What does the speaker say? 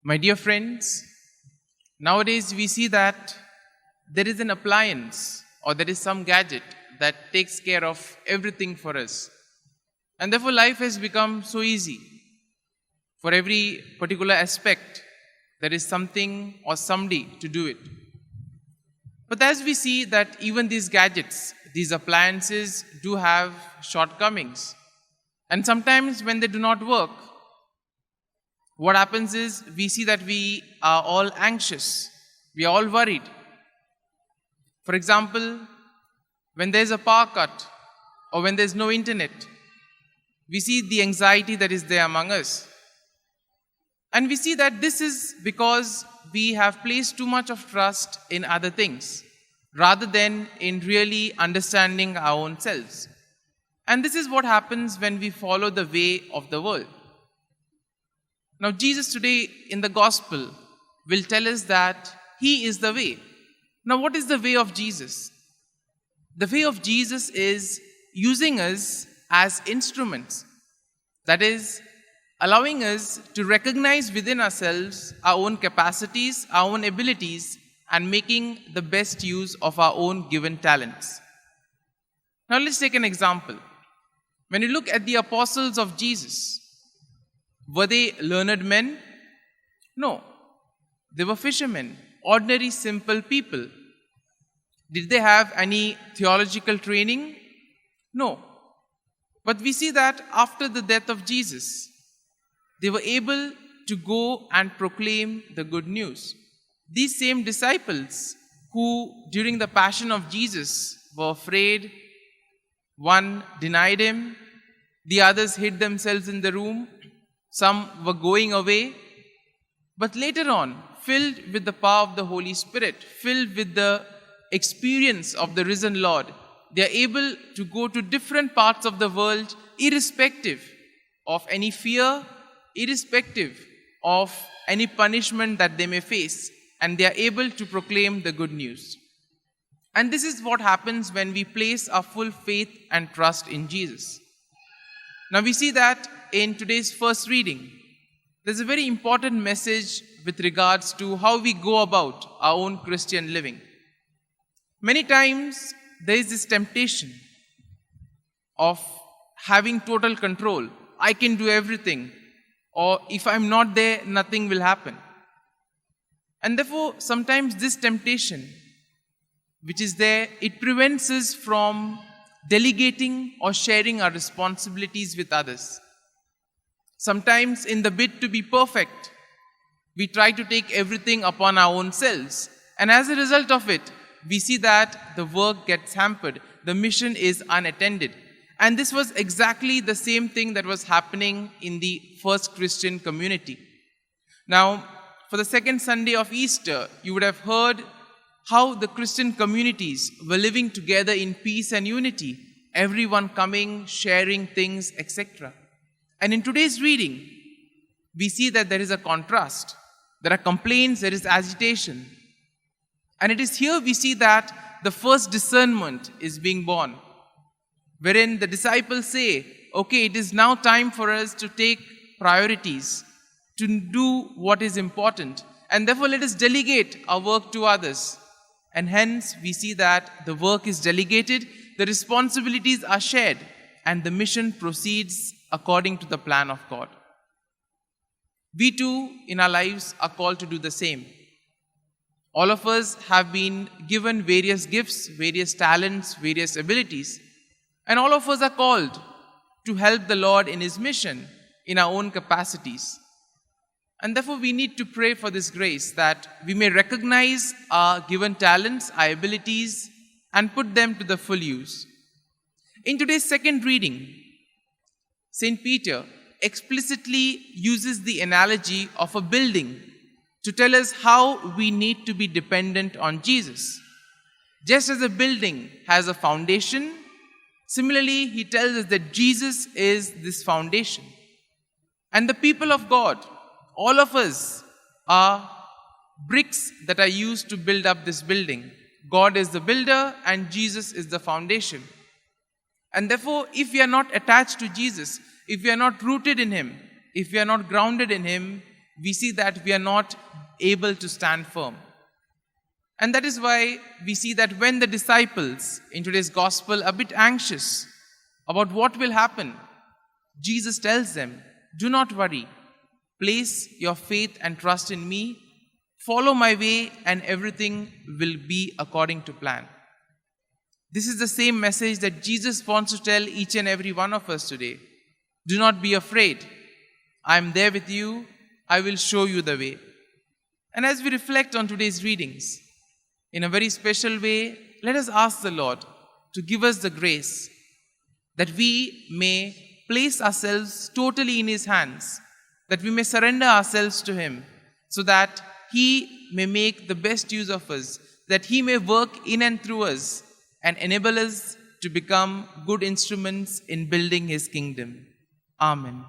My dear friends, nowadays we see that there is an appliance or there is some gadget that takes care of everything for us. And therefore life has become so easy. For every particular aspect, there is something or somebody to do it. But as we see that even these gadgets, these appliances do have shortcomings. And sometimes when they do not work, what happens is we see that we are all anxious. We are all worried. For example, when there's a power cut or when there's no internet, we see the anxiety that is there among us. And we see that this is because we have placed too much of trust in other things rather than in really understanding our own selves. And this is what happens when we follow the way of the world. Now, Jesus today in the gospel will tell us that He is the way. Now, what is the way of Jesus? The way of Jesus is using us as instruments. That is, allowing us to recognize within ourselves our own capacities, our own abilities, and making the best use of our own given talents. Now, let's take an example. When you look at the apostles of Jesus, were they learned men? No. They were fishermen, ordinary, simple people. Did they have any theological training? No. But we see that after the death of Jesus, they were able to go and proclaim the good news. These same disciples who during the passion of Jesus were afraid, one denied Him, the others hid themselves in the room, some were going away, but later on, filled with the power of the Holy Spirit, filled with the experience of the risen Lord, they are able to go to different parts of the world irrespective of any fear, irrespective of any punishment that they may face, and they are able to proclaim the good news. And this is what happens when we place our full faith and trust in Jesus. Now we see that in today's first reading, there's a very important message with regards to how we go about our own Christian living. Many times there is this temptation of having total control. I can do everything. Or if I'm not there, nothing will happen. And therefore, sometimes this temptation, which is there, it prevents us from delegating or sharing our responsibilities with others. Sometimes in the bid to be perfect, we try to take everything upon our own selves. And as a result of it, we see that the work gets hampered. The mission is unattended. And this was exactly the same thing that was happening in the first Christian community. Now, for the second Sunday of Easter, you would have heard how the Christian communities were living together in peace and unity, everyone coming, sharing things, etc. And in today's reading, we see that there is a contrast. There are complaints, there is agitation. And it is here we see that the first discernment is being born, wherein the disciples say, okay, it is now time for us to take priorities, to do what is important, and therefore let us delegate our work to others. And hence we see that the work is delegated, the responsibilities are shared, and the mission proceeds according to the plan of God. We too in our lives are called to do the same. All of us have been given various gifts, various talents, various abilities, and all of us are called to help the Lord in His mission in our own capacities. And therefore we need to pray for this grace that we may recognize our given talents, our abilities, and put them to the full use. In today's second reading, St. Peter explicitly uses the analogy of a building to tell us how we need to be dependent on Jesus. Just as a building has a foundation, similarly, he tells us that Jesus is this foundation. And the people of God, all of us, are bricks that are used to build up this building. God is the builder and Jesus is the foundation. And therefore, if we are not attached to Jesus, if we are not rooted in Him, if we are not grounded in Him, we see that we are not able to stand firm. And that is why we see that when the disciples in today's gospel are a bit anxious about what will happen, Jesus tells them, do not worry. Place your faith and trust in me. Follow my way and everything will be according to plan. This is the same message that Jesus wants to tell each and every one of us today. Do not be afraid. I am there with you. I will show you the way. And as we reflect on today's readings, in a very special way, let us ask the Lord to give us the grace that we may place ourselves totally in His hands, that we may surrender ourselves to Him, so that He may make the best use of us, that He may work in and through us and enable us to become good instruments in building His kingdom. Amen.